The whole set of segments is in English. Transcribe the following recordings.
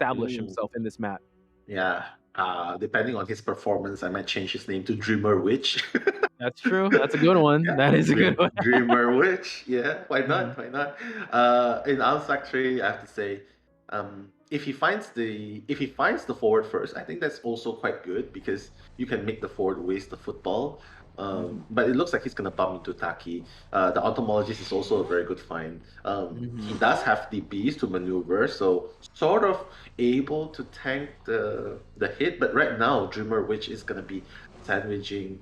establish himself in this map. Yeah. Depending on his performance, I might change his name to Dreamer Witch. That's true. That's a good one. Yeah, That is a good one. Dreamer Witch. Yeah, why not? Mhm. Why not? In our factory, I have to say, if he finds the forward first, I think that's also quite good because you can make the forward waste the football. But it looks like he's gonna bump into Taki. The entomologist is also a very good find. He does have the bees to maneuver, so sort of able to tank the hit. But right now, Dreamer Witch is gonna be sandwiching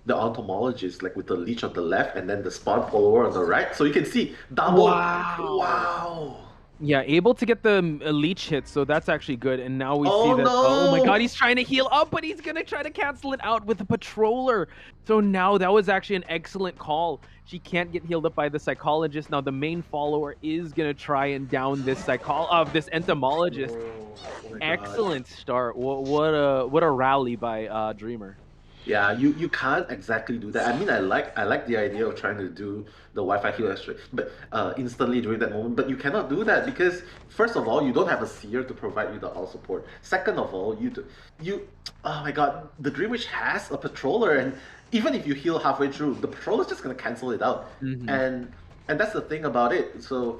the entomologist, like with the leech on the left and then the spawn follower on the right. So you can see double. Wow. Yeah, able to get the leech hit, so that's actually good. And now we see Oh that. no! Oh my god, he's trying to heal up, but he's gonna try to cancel it out with a patroller. So now that was actually an excellent call. She can't get healed up by the psychologist. Now the main follower is gonna try and down this this entomologist. Oh my God. Excellent start. What a rally by Dreamer. Yeah, you can't exactly do that. I mean, I like the idea of trying to do the Wi-Fi heal extra, but instantly during that moment. But you cannot do that because first of all, you don't have a seer to provide you the all support. Second of all, oh my God, the Dream Witch has a patroller, and even if you heal halfway through, the patroller is just gonna cancel it out. And that's the thing about it. So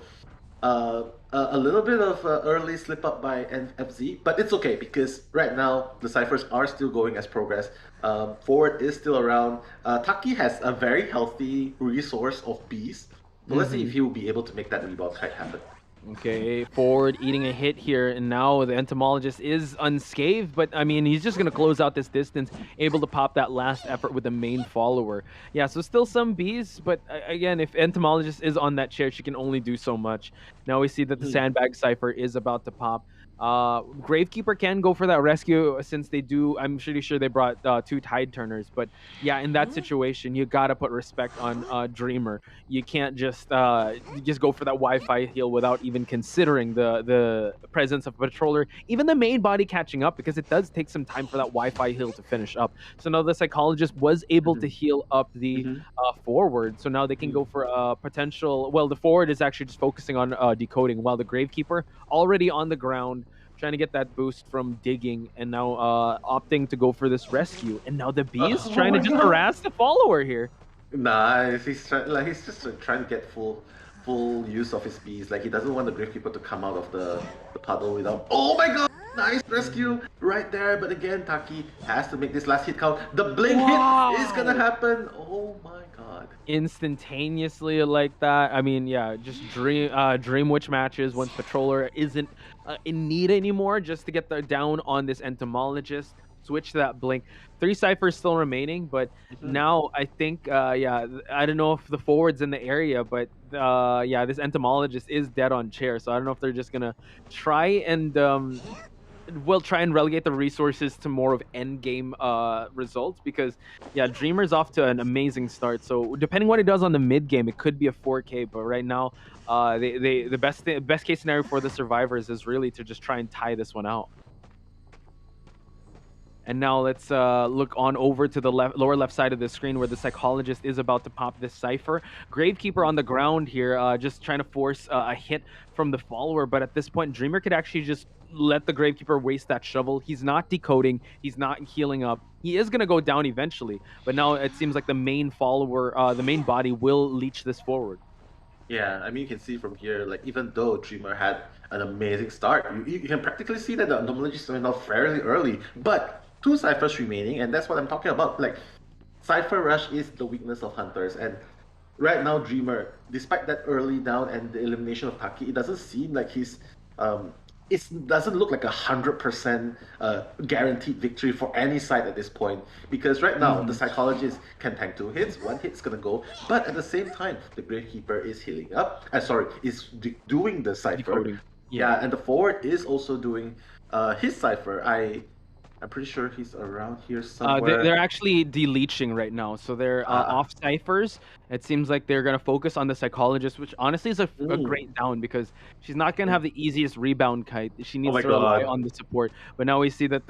a little bit of early slip up by NFZ, but it's okay because right now the ciphers are still going as progress. Forward is still around. Taki has a very healthy resource of bees. So let's see if he will be able to make that rebound kite happen. Okay, forward eating a hit here, and now the entomologist is unscathed, but I mean, he's just going to close out this distance, able to pop that last effort with the main follower. Yeah, so still some bees, but again, if entomologist is on that chair, she can only do so much. Now we see that the sandbag cipher is about to pop. Gravekeeper can go for that rescue since they do. I'm pretty sure they brought 2 tide turners, but yeah, in that situation, you gotta put respect on Dreamer. You can't just go for that Wi-Fi heal without even considering the presence of a patroller, even the main body catching up, because it does take some time for that Wi-Fi heal to finish up. So now the psychologist was able to heal up the forward, so now they can go for a potential. Well, the forward is actually just focusing on decoding, while the Gravekeeper already on the ground, trying to get that boost from digging, and now opting to go for this rescue. And now the bees trying to just harass the follower here. Nice. He's just trying to get full use of his bees. Like he doesn't want the Gravekeeper to come out of the puddle without. Oh my God! Nice rescue right there. But again, Taki has to make this last hit count. The blink hit is gonna happen. Oh my God! Instantaneously like that. I mean, yeah, just Dream Witch matches once Patroller isn't in need anymore, just to get down on this entomologist. Switch to that blink. 3 ciphers still remaining, but now I think yeah, I don't know if the forward's in the area, but yeah, this entomologist is dead on chair, so I don't know if they're just gonna try and try and relegate the resources to more of end game results, because yeah, Dreamer's off to an amazing start. So depending what he does on the mid game, it could be a 4K, but right now the best case scenario for the survivors is really to just try and tie this one out. And now let's look on over to the lower left side of the screen where the psychologist is about to pop this cipher. Gravekeeper on the ground here, just trying to force a hit from the follower. But at this point, Dreamer could actually just let the Gravekeeper waste that shovel. He's not decoding. He's not healing up. He is going to go down eventually. But now it seems like the main follower, the main body will leech this forward. Yeah, I mean, you can see from here, like, even though Dreamer had an amazing start, you can practically see that the entomologist started off fairly early. But 2 ciphers remaining, and that's what I'm talking about. Like, cipher rush is the weakness of hunters, and right now Dreamer, despite that early down and the elimination of Taki, it doesn't seem like he's it doesn't look like 100% guaranteed victory for any side at this point, because right now the psychologist can tank 2 hits, 1 hit's gonna go, but at the same time the Gravekeeper is healing up. Is doing the cipher. Decoding. Yeah, and the forward is also doing his cipher. I'm pretty sure he's around here somewhere. They're actually deleaching right now, so they're off ciphers. It seems like they're gonna focus on the psychologist, which honestly is a great down, because she's not gonna have the easiest rebound kite. She needs to rely on the support. But now we see that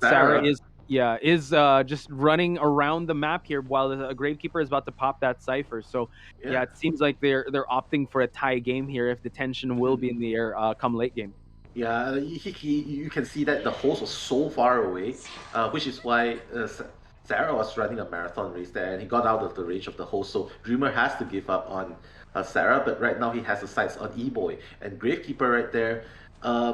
Sarah is just running around the map here while the Gravekeeper is about to pop that cipher. So it seems like they're opting for a tie game here if the tension will be in the air come late game. Yeah, you can see that the host was so far away, which is why Sarah was running a marathon race there, and he got out of the range of the host. So Dreamer has to give up on Sarah, but right now he has the sights on E-Boy and Gravekeeper right there.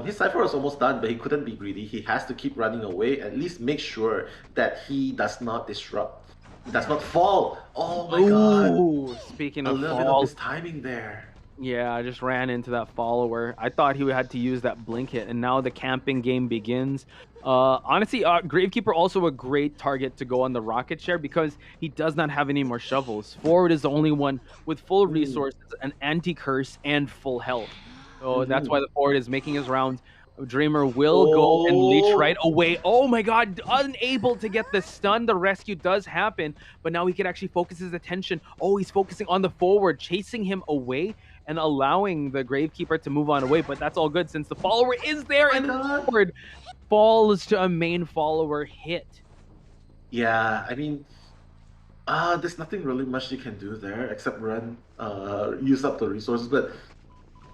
His cipher was almost done, but he couldn't be greedy. He has to keep running away, at least make sure that he does not disrupt, does not fall. Oh my God! Speaking A of little bit of fall, his timing there. yeah, I just ran into that follower. I thought he had to use that blink hit, and now the camping game begins. Honestly, Gravekeeper also a great target to go on the rocket share because he does not have any more shovels. Forward is the only one with full resources, an anti-curse, and full health. So that's why the forward is making his rounds. Dreamer will go and leech right away. Oh my God, unable to get the stun. The rescue does happen, but now he can actually focus his attention. Oh, he's focusing on the forward, chasing him away and allowing the Gravekeeper to move on away. But that's all good since the follower is there and the forward falls to a main follower hit. Yeah, I mean, there's nothing really much you can do there except run, use up the resources. But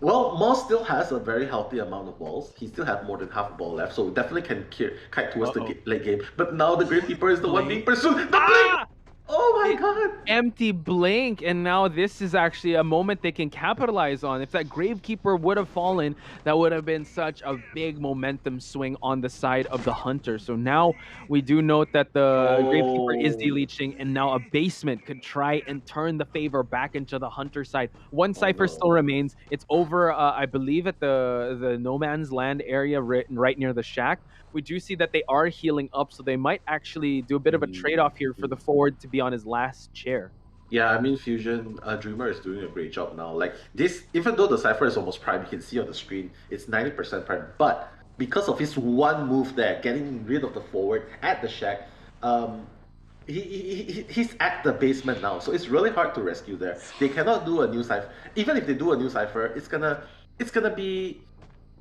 well, Moss still has a very healthy amount of balls. He still have more than half a ball left, so definitely can kite towards the late game. But now the Gravekeeper is the one being pursued. The blink! Oh my God! Empty blink, and now this is actually a moment they can capitalize on. If that Gravekeeper would have fallen, that would have been such a big momentum swing on the side of the Hunter. So now we do note that the Gravekeeper is deleaching, and now a basement could try and turn the favor back into the Hunter side. One Cypher still remains. It's over, I believe, at the No Man's Land area right near the shack. We do see that they are healing up, so they might actually do a bit of a trade-off here for the forward to be on his last chair. Yeah, I mean, Fusion Dreamer is doing a great job now. Like this, even though the Cypher is almost prime, you can see on the screen it's 90% prime. But because of his one move there, getting rid of the forward at the shack, he's at the basement now, so it's really hard to rescue there. They cannot do a new Cypher. Even if they do a new Cypher, it's gonna be.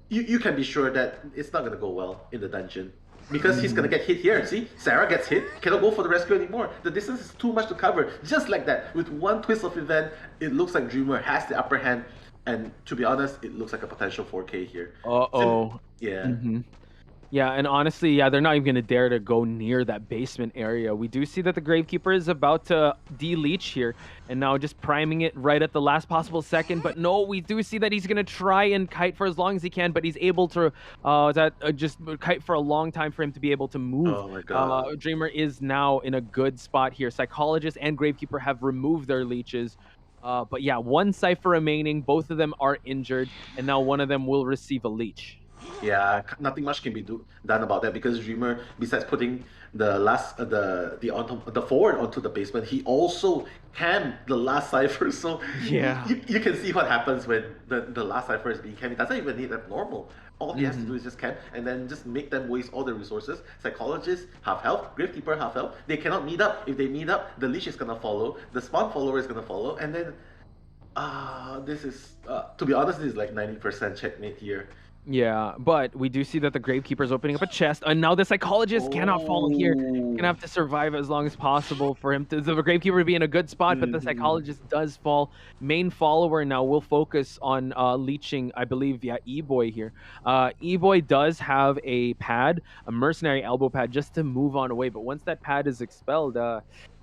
You can be sure that it's not gonna go well in the dungeon. Because he's gonna get hit here. See, Sarah gets hit, cannot go for the rescue anymore. The distance is too much to cover. Just like that, with one twist of event, it looks like Dreamer has the upper hand. And to be honest, it looks like a potential 4K here. Yeah. Yeah, and honestly, yeah, they're not even going to dare to go near that basement area. We do see that the Gravekeeper is about to de-leech here, and now just priming it right at the last possible second. But no, we do see that he's going to try and kite for as long as he can, but he's able to just kite for a long time for him to be able to move. Oh my God. Dreamer is now in a good spot here. Psychologist and Gravekeeper have removed their leeches. But yeah, one Cypher remaining. Both of them are injured, and now one of them will receive a leech. Yeah, nothing much can be done about that because Dreamer, besides putting the last the forward onto the basement, he also cammed the last Cypher. So yeah, you can see what happens when the last Cypher is being cammed. It doesn't even need that normal. All he has to do is just camp and then just make them waste all their resources. Psychologist, half health. Gravekeeper, half health. They cannot meet up. If they meet up, the leash is gonna follow. The spawn follower is gonna follow, and then this is to be honest, this is like 90% checkmate here. Yeah, but we do see that the Gravekeeper is opening up a chest, and now the Psychologist cannot fall here. Gonna have to survive as long as possible for him to the Gravekeeper to be in a good spot, but the Psychologist does fall. Main follower now will focus on leeching, I believe, E-Boy here. E-Boy does have a pad, a mercenary elbow pad, just to move on away, but once that pad is expelled,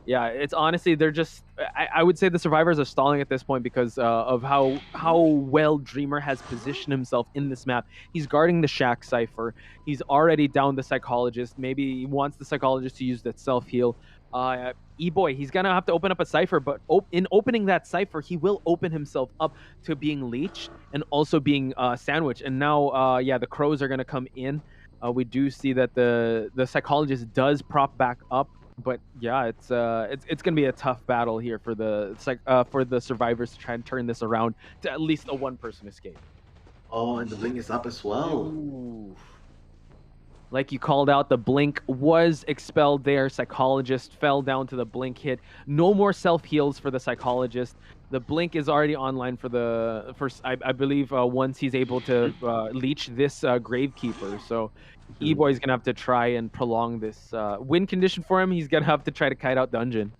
yeah, it's honestly, they're just, I would say the survivors are stalling at this point because of how well Dreamer has positioned himself in this map. He's guarding the Shack Cypher. He's already down the Psychologist. Maybe he wants the Psychologist to use that self-heal. E-Boy, he's going to have to open up a Cypher, but in opening that Cypher, he will open himself up to being leeched and also being sandwiched. And now, yeah, the Crows are going to come in. We do see that the Psychologist does prop back up. But yeah, it's gonna be a tough battle here for the survivors to try and turn this around to at least a one-person escape. Oh, and the blink is up as well. Ooh. Like you called out, the blink was expelled there. Psychologist fell down to the blink hit. No more self-heals for the Psychologist. The blink is already online for the first, I believe, once he's able to leech this Gravekeeper. So E-Boy's gonna have to try and prolong this win condition for him. He's gonna have to try to kite out dungeon.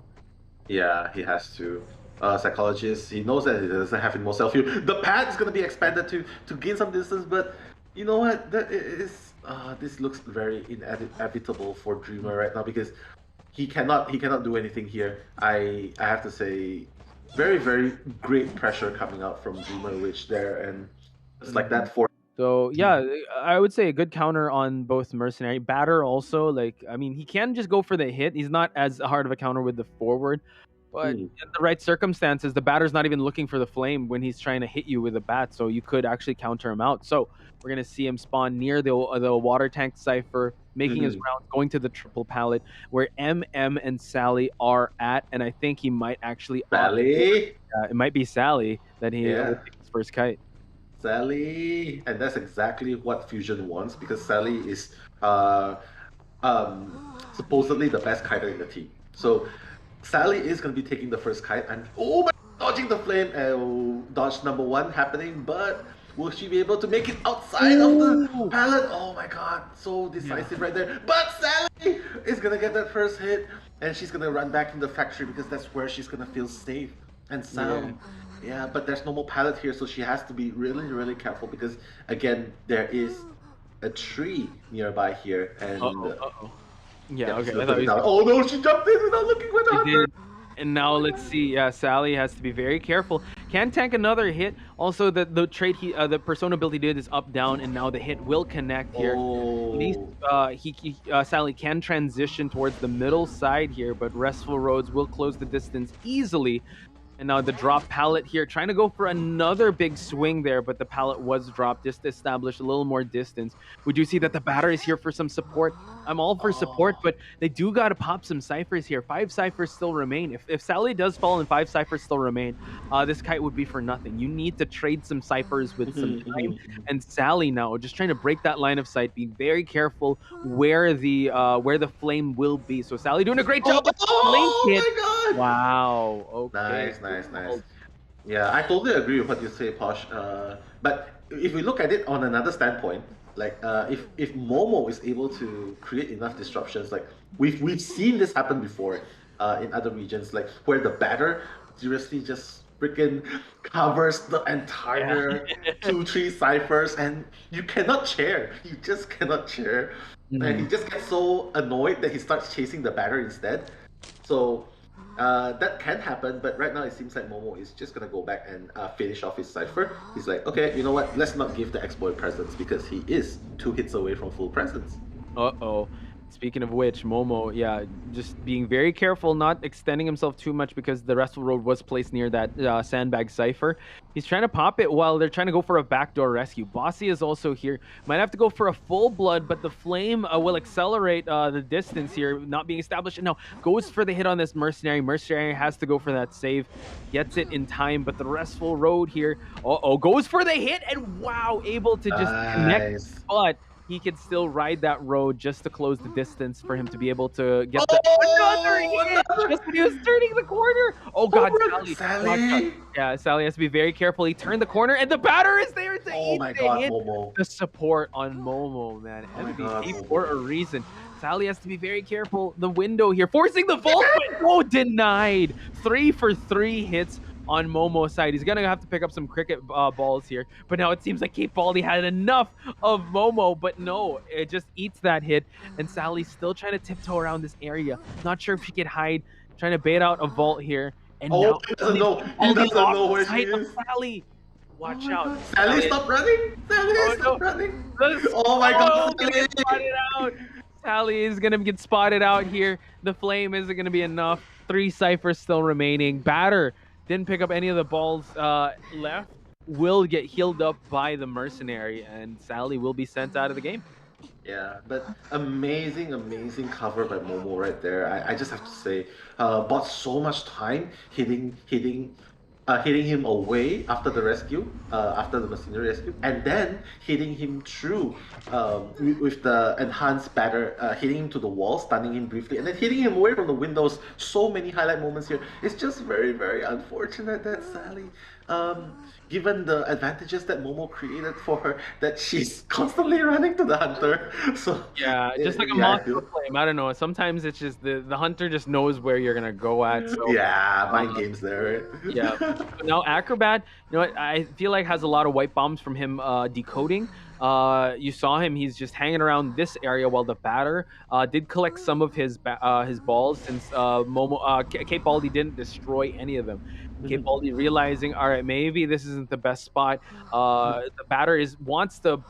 Yeah, he has to. Psychologist, he knows that he doesn't have any more self-heal. The pad is gonna be expanded to gain some distance, but You know what? That is this looks very inevitable for Dreamer right now because he cannot do anything here. I have to say, very great pressure coming out from Dreamer Witch there, and just like that for. So yeah, I would say a good counter on both mercenary. Batter also, like, I mean, he can just go for the hit. He's not as hard of a counter with the forward, but in the right circumstances, the batter's not even looking for the flame when he's trying to hit you with a bat. So you could actually counter him out. So we're gonna see him spawn near the water tank cipher, making his rounds, going to the triple pallet where MM and Sally are at, and I think he might actually Sally. it might be Sally that he will take his first kite. Sally, and that's exactly what Fusion wants because Sally is supposedly the best kiter in the team. So Sally is going to be taking the first kite, and oh my, dodging the flame. Dodge number one happening, but will she be able to make it outside of the pallet? Oh my god, so decisive right there. But Sally is going to get that first hit, and she's going to run back in the factory because that's where she's going to feel safe and sound. Yeah, but there's no more pallet here, so she has to be really careful because again there is a tree nearby here, and yeah, okay. I thought oh no, she jumped in without looking with the hunter. And now let's see. Yeah, Sally has to be very careful. Can tank another hit. Also, the trait the persona ability did is up down, and now the hit will connect here. At least Sally can transition towards the middle side here, but Restful Roads will close the distance easily. And now the drop pallet here, trying to go for another big swing there, but the pallet was dropped just to establish a little more distance. Would you see that the batter is here for some support? I'm all for support, but they do got to pop some ciphers here. 5 ciphers still remain. If Sally does fall and 5 ciphers still remain, this kite would be for nothing. You need to trade some ciphers with some time. And Sally now just trying to break that line of sight, being very careful where the flame will be. So Sally doing a great job. Oh my god! Wow. Okay. Nice. Yeah, I totally agree with what you say, Posh. But if we look at it on another standpoint, like if Momo is able to create enough disruptions, like we've seen this happen before in other regions, like where the batter seriously just freaking covers the entire 2-3 ciphers, and you cannot chair. You just cannot chair, and he just gets so annoyed that he starts chasing the batter instead. So. That can happen, but right now it seems like Momo is just gonna go back and finish off his cipher. He's like, okay, you know what? Let's not give the ex-boy presents because he is 2 hits away from full presents. Speaking of which, Momo, yeah, just being very careful, not extending himself too much because the Restful Road was placed near that sandbag cipher. He's trying to pop it while they're trying to go for a backdoor rescue. Bossy is also here. Might have to go for a full blood, but the flame will accelerate the distance here, not being established. And now goes for the hit on this Mercenary. Mercenary has to go for that save. Gets it in time, but the Restful Road here, goes for the hit, and wow, able to just connect, but he can still ride that road just to close the distance for him to be able to get another hit just when he was turning the corner. Oh god, Sally. Yeah, Sally has to be very careful. He turned the corner and the batter is there to eat the hit. Momo. The support on Momo, man. MVP for a reason. Sally has to be very careful. The window here, forcing the vault. Oh, denied. 3 for 3 hits on Momo's side. He's gonna have to pick up some cricket balls here, but now it seems like Cape Baldy had enough of Momo, but no, it just eats that hit, and Sally's still trying to tiptoe around this area. Not sure if she could hide, trying to bait out a vault here, and now he doesn't know where she is. Sally. Watch out. Sally, stop running! Sally, stop running! Oh my god, Sally! Spotted out. Sally is gonna get spotted out here. The flame isn't gonna be enough. 3 ciphers still remaining. Batter didn't pick up any of the balls left. Will get healed up by the Mercenary, and Sally will be sent out of the game. Yeah, but amazing cover by Momo right there. I just have to say, bought so much time hitting him away after the rescue, after the Mercenary rescue, and then hitting him through with the enhanced batter, hitting him to the wall, stunning him briefly, and then hitting him away from the windows. So many highlight moments here. It's just very unfortunate that Sally, given the advantages that Momo created for her, that she's constantly running to the hunter. So yeah, just like a monster flame. I don't know. Sometimes it's just the hunter just knows where you're gonna go at. So yeah, mind games there. Right? Yeah. Now Acrobat, you know what? I feel like has a lot of white bombs from him decoding. You saw him; he's just hanging around this area while the batter did collect some of his balls, since Cape Baldi didn't destroy any of them. Cape Mhm. Baldi realizing, all right, maybe this isn't the best spot. The batter wants to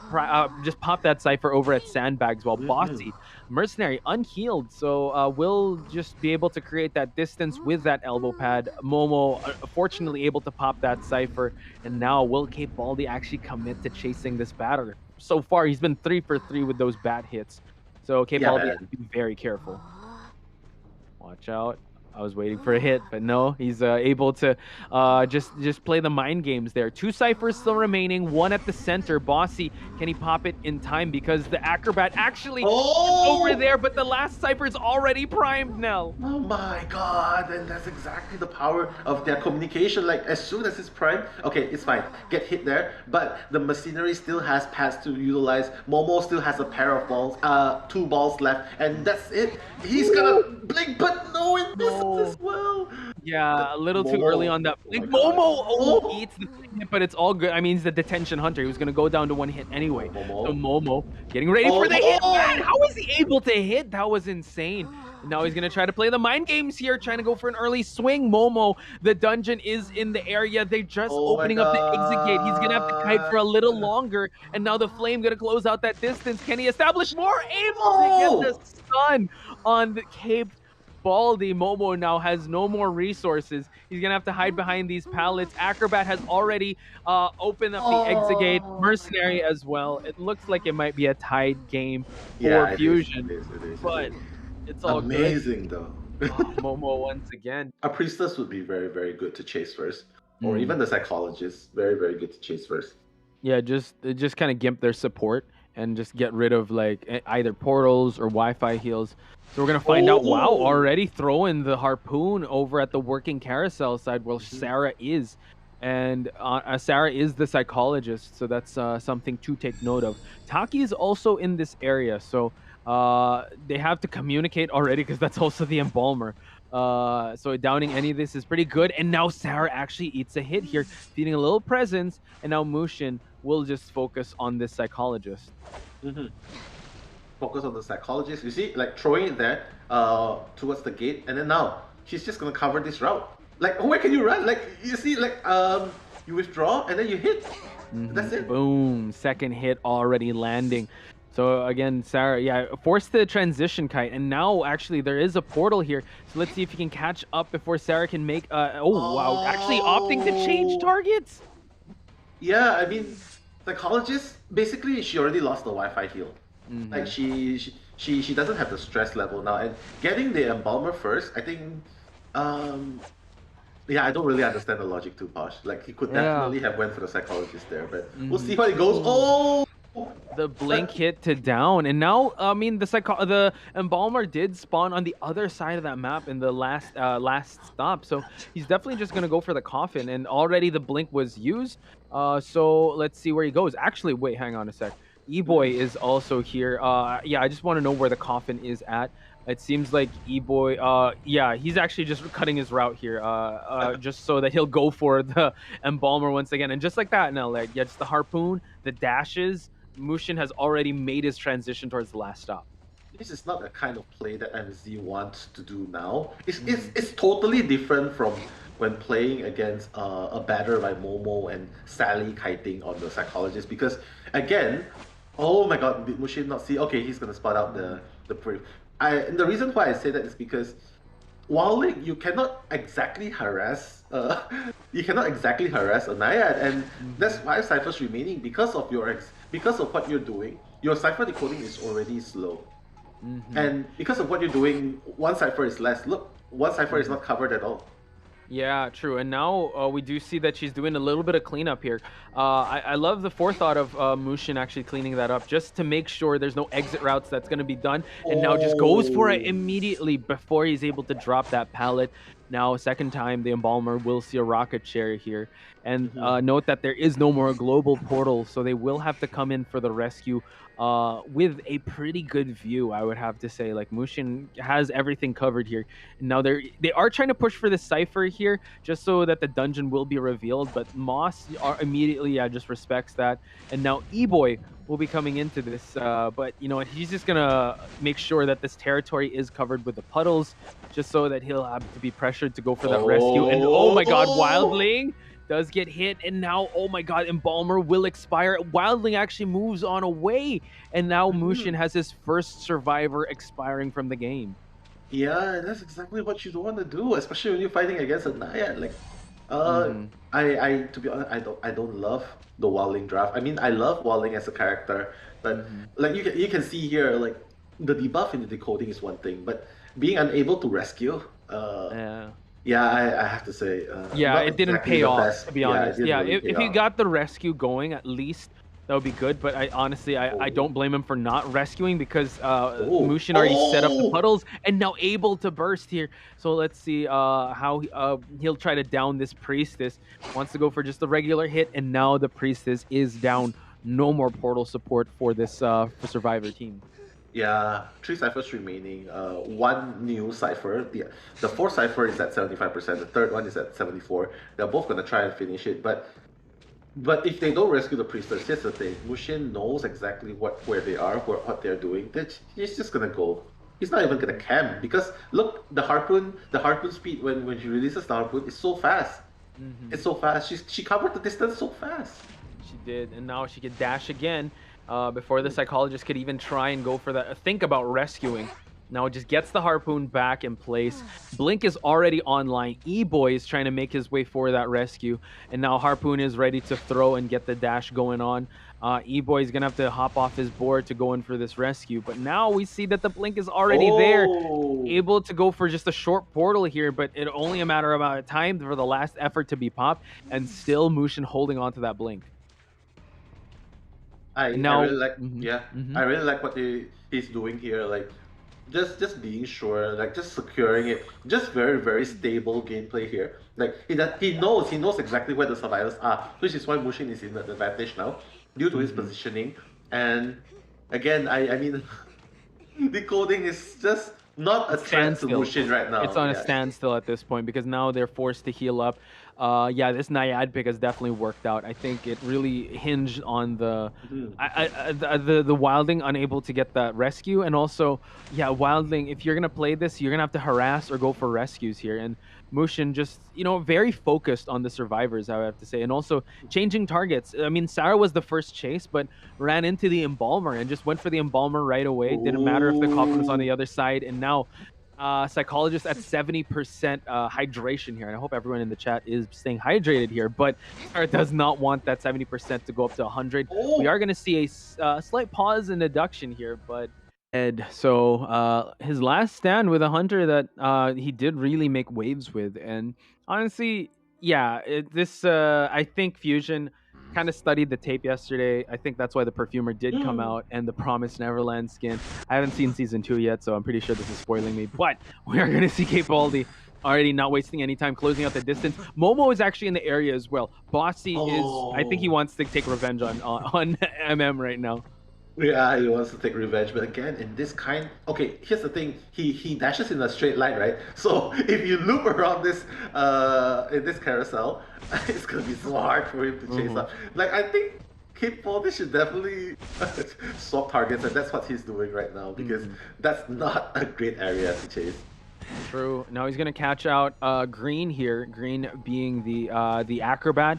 just pop that cipher over at sandbags, while Mhm. Bossy, Mercenary, unhealed, so will just be able to create that distance with that elbow pad. Momo, fortunately, able to pop that cipher, and now will Cape Baldi actually commit to chasing this batter? So far, he's been 3 for 3 with those bat hits, so Cape Yeah, Baldi has man. to be very careful. Watch out. I was waiting for a hit, but no, he's able to just play the mind games there. 2 ciphers still remaining, 1 at the center. Bossy, can he pop it in time? Because the acrobat actually is over Oh! there, but the last cipher is already primed now. Oh my god, and that's exactly the power of their communication. Like, as soon as it's primed, okay, it's fine, get hit there, but the machinery still has pads to utilize. Momo still has a pair of balls, 2 balls left, and that's it. He's gonna blink, but no, it misses as well. Yeah, a little too early Momo, on that oh my blink. god. Momo, oh, Oh! eats the hit, but it's all good. I mean, he's the detention hunter. He was going to go down to 1 hit anyway. So Momo. Momo getting ready for the hit. Man, how was he able to hit? That was insane. And now he's going to try to play the mind games here, trying to go for an early swing. Momo, the dungeon is in the area. They're just Oh my opening up the exit gate. He's going to have to kite for a little god. longer. And now the flame going to close out that distance. Can he establish more? Able to get the Oh! stun on the Cape Baldi. Momo now has no more resources. He's gonna have to hide behind these pallets. Acrobat has already opened up the exit gate. Oh my Mercenary god. as well. It looks like it might be a tied game for Yeah, it is. Fusion, It is. It is. It but is. it's all good. Amazing though. Oh, Momo once again. A priestess would be very, very good to chase first, or Mm. even the psychologist, very, very good to chase first. Yeah, just kind of gimp their support and just get rid of like either portals or Wi-Fi heals. So we're gonna find out. Wow, Oh! already throwing the harpoon over at the working carousel side where Mhm. Sarah is, and Sarah is the psychologist. So that's something to take note of. Taki is also in this area, so they have to communicate already because that's also the embalmer. So downing any of this is pretty good. And now Sarah actually eats a hit here, feeding a little presence. And now Mushin will just focus on this psychologist. Mhm. Focus on the psychologist. You see, like throwing it there, towards the gate, and then now she's just gonna cover this route. Like, where can you run? Like, you see, like, you withdraw and then you hit. That's it. Boom. Second hit already landing. So again, Sarah, yeah, forced the transition kite, and now actually there is a portal here. So let's see if he can catch up before Sarah can make. Oh wow! Actually opting to change targets. Yeah, I mean, psychologist, basically she already lost the Wi-Fi heal. Like she doesn't have the stress level now, and getting the embalmer first, I think, um, yeah, I don't really understand the logic too, Posh. Like he could Yeah. definitely have went for the psychologist there, but we'll see how it goes. Oh, The blink hit to down, and now I mean the embalmer did spawn on the other side of that map in the last stop, so he's definitely just gonna go for the coffin, and already the blink was used. So let's see where he goes. Actually, wait, hang on a sec. E-boy is also here. Yeah, I just want to know where the coffin is at. It seems like E-boy, yeah, he's actually just cutting his route here, just so that he'll go for the embalmer once again, and just like that, now, like, yeah, just the harpoon, the dashes. Mushin has already made his transition towards the last stop. this is not the kind of play that MZ wants to do now. It's totally different from when playing against a batter like Momo and Sally kiting on the psychologist, because again, oh my god, did Mushin not see? Okay, he's gonna spot out the brief. And the reason why I say that is because while like you cannot exactly harass you cannot exactly harass a Naiad, and that's 5 ciphers remaining because of because of what you're doing. Your cipher decoding is already slow, and because of what you're doing, 1 cipher is less. Look, 1 cipher is not covered at all. Yeah, true. And now we do see that she's doing a little bit of cleanup here. I love the forethought of Mushin actually cleaning that up just to make sure there's no exit routes that's going to be done. And now just goes for it immediately before he's able to drop that pallet. Now, second time, the embalmer will see a rocket chair here. And note that there is no more global portal, so they will have to come in for the rescue with a pretty good view, I would have to say. Like, Mushin has everything covered here. Now they are trying to push for the cipher here, just so that the dungeon will be revealed. But Moss immediately, just respects that. And now E-boy will be coming into this. But you know what? He's just gonna make sure that this territory is covered with the puddles, just so that he'll have to be pressured to go for that rescue. And oh my God, Wildling does get hit, and now, oh my God, Embalmer will expire. Wildling actually moves on away, and now Mushin has his first survivor expiring from the game. Yeah, that's exactly what you don't want to do, especially when you're fighting against a Naiad. Like, to be honest, I don't love the Wildling draft. I mean, I love Wildling as a character, but like you can see here, like the debuff in the decoding is one thing, but being unable to rescue, yeah, I have to say, yeah, not it didn't exactly pay the off, best. to be honest. Yeah, really if he got the rescue going, at least that would be good. But I honestly, I don't blame him for not rescuing, because Mushin already set up the puddles and now able to burst here. So let's see how he'll try to down this Priestess. Wants to go for just a regular hit, and now the Priestess is down. No more portal support for this for Survivor team. Yeah, 3 ciphers remaining. One new cipher. The fourth cipher is at 75%. The third one is at 74%. They're both gonna try and finish it, but if they don't rescue the priestess, here's the thing: Mushin knows exactly where they are, what they're doing. He's just gonna go. He's not even gonna camp, because look, the harpoon speed when she releases the harpoon is so fast. It's so fast. She covered the distance so fast. She did, and now she could dash again. Before the psychologist could even try and go for that, think about rescuing. Now it just gets the harpoon back in place. Blink is already online. E-Boy is trying to make his way for that rescue, and now Harpoon is ready to throw and get the dash going on. E-Boy is gonna have to hop off his board to go in for this rescue, but now we see that the Blink is already there, able to go for just a short portal here, but it only a matter of time for the last effort to be popped, and still Mushin holding on to that Blink. I really like, I really like what he's doing here. Like, just being sure, like just securing it, just very stable gameplay here. Like he knows exactly where the survivors are, which is why Mushin is in the advantage now, due to his positioning. And again, I mean, decoding is just not a threat to Mushin right now. It's on a standstill at this point, because now they're forced to heal up. Yeah, this Naiad pick has definitely worked out. I think it really hinged on the Wildling unable to get that rescue, and also, yeah, Wildling, if you're gonna play this, you're gonna have to harass or go for rescues here. And Mushin just, you know, very focused on the survivors, I have to say, and also changing targets. I mean, Sarah was the first chase, but ran into the Embalmer and just went for the Embalmer right away. Didn't matter if the coffin was on the other side, and now Psychologist at 70% hydration here, and I hope everyone in the chat is staying hydrated here, but Sarah does not want that 70% to go up to 100. We are going to see a slight pause in deduction here, but Ed, so his last stand with a hunter that he did really make waves with, and honestly, yeah, I think Fusion kind of studied the tape yesterday. I think that's why the Perfumer did come out, and the Promised Neverland skin. I haven't seen season 2 yet, so I'm pretty sure this is spoiling me, but we are going to see Cape Baldi already not wasting any time, closing out the distance. Momo is actually in the area as well. Bossy is, I think he wants to take revenge on MM right now. Yeah, he wants to take revenge, but again, in this kind... Okay, here's the thing. He dashes in a straight line, right? So if you loop around this in this carousel, it's gonna be so hard for him to chase up. Like, I think Cape Baldi should definitely swap targets, and that's what he's doing right now, because that's not a great area to chase. True. Now he's gonna catch out Green here. Green being the acrobat.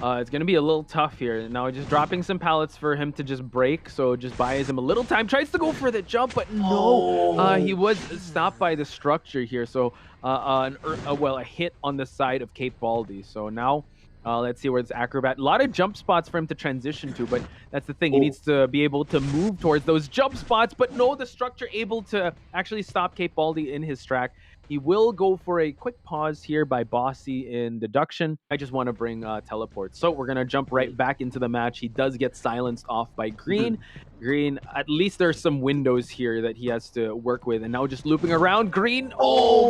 It's gonna be a little tough here. Now just dropping some pallets for him to just break, so just buys him a little time. Tries to go for the jump, but no. He was stopped by the structure here. So a hit on the side of Cape Baldi. So now let's see where this acrobat. A lot of jump spots for him to transition to, but that's the thing. He needs to be able to move towards those jump spots, but no, the structure able to actually stop Cape Baldi in his track. He will go for a quick pause here by Bossy in deduction. I just want to bring teleport. So we're going to jump right back into the match. He does get silenced off by Green. Green, at least there's some windows here that he has to work with. And now just looping around. Green,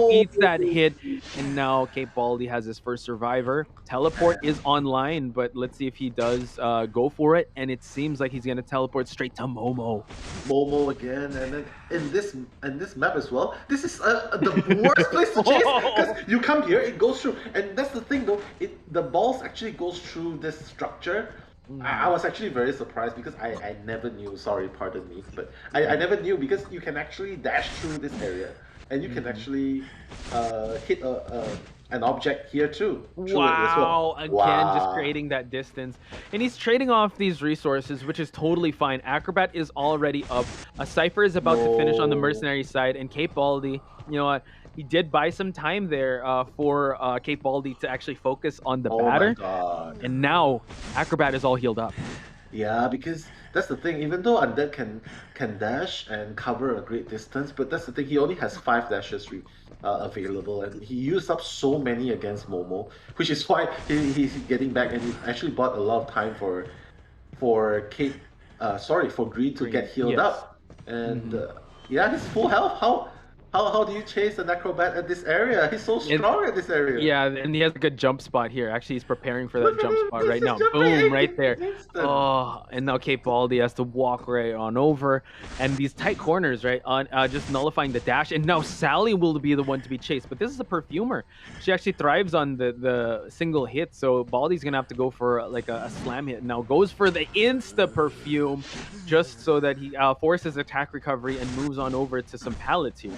beats that hit. And now Cape Baldi has his first survivor. Teleport is online, but let's see if he does go for it. And it seems like he's going to teleport straight to Momo. Momo again, and then in this map as well. This is the worst place to chase, because you come here, it goes through, and that's the thing though. The balls actually goes through this structure. I was actually very surprised because I never knew, sorry, pardon me, but I never knew because you can actually dash through this area and you can actually hit an object here too. Through it as well. Wow, again, just creating that distance. And he's trading off these resources, which is totally fine. Acrobat is already up. A Cypher is about to finish on the mercenary side, and Cape Baldi, you know what? He did buy some time there for Cape Baldi to actually focus on the batter. Oh my god. And now Acrobat is all healed up. Yeah, because that's the thing. Even though Undead can dash and cover a great distance, but that's the thing. He only has 5 dashes available, and he used up so many against Momo, which is why he's getting back, and he actually bought a lot of time for Green to get healed up. And yeah, he's full health. How do you chase an Acrobat at this area? He's so strong at this area. Yeah, and he has a good jump spot here. Actually, he's preparing for that jump spot right now. Boom, right there. Oh, and now Cape Baldi has to walk right on over. And these tight corners, right, on just nullifying the dash. And now Sally will be the one to be chased. But this is a perfumer. She actually thrives on the single hit. So Baldi's going to have to go for like a slam hit. Now goes for the insta-perfume just so that he forces attack recovery and moves on over to some pallets here.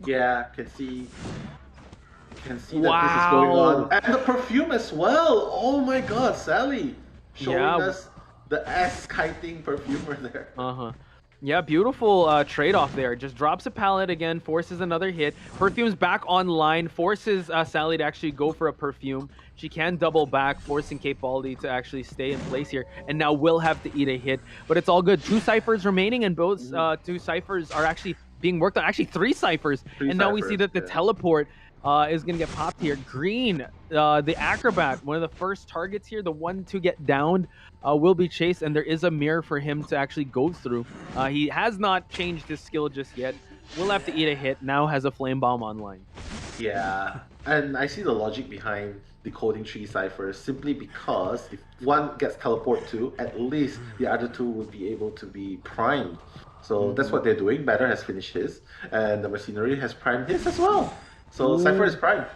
Yeah, can see that this is going on. And the perfume as well. Oh my god, Sally showing us the kiting perfumer there. Yeah, beautiful trade-off there. Just drops a pallet again, forces another hit. Perfume's back online, forces Sally to actually go for a perfume. She can double back, forcing Cape Baldi to actually stay in place here. And now will have to eat a hit. But it's all good. 2 Cyphers remaining, and both 2 Cyphers are actually being worked on. Actually, 3 Cyphers. And now we see that the teleport is going to get popped here. Green, the Acrobat, one of the first targets here, the one to get downed, will be chased, and there is a mirror for him to actually go through. He has not changed his skill just yet. Will have to eat a hit. Now has a Flame Bomb online. Yeah, and I see the logic behind decoding 3 Cyphers simply because if one gets teleport to, at least the other 2 would be able to be primed. So that's what they're doing. Batter has finished his, and the Mercenary has primed his as well. So Cypher is primed.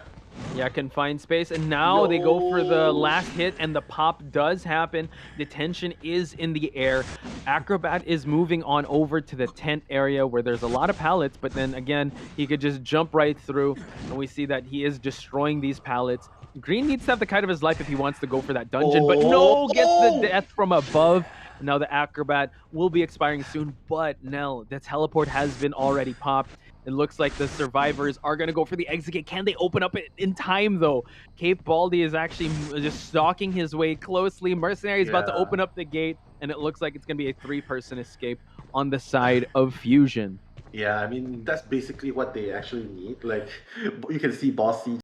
Yeah, can find space, and now they go for the last hit, and the pop does happen. The tension is in the air. Acrobat is moving on over to the tent area where there's a lot of pallets, but then again, he could just jump right through, and we see that he is destroying these pallets. Green needs to have the kite of his life if he wants to go for that dungeon, but no, gets the death from above. Now the Acrobat will be expiring soon, but Nell, the teleport has been already popped. It looks like the survivors are going to go for the exit gate. Can they open up it in time, though? Cape Baldi is actually just stalking his way closely. Mercenary is about to open up the gate, and it looks like it's going to be a 3-person escape on the side of Fusion. Yeah, I mean, that's basically what they actually need. Like, you can see Bossy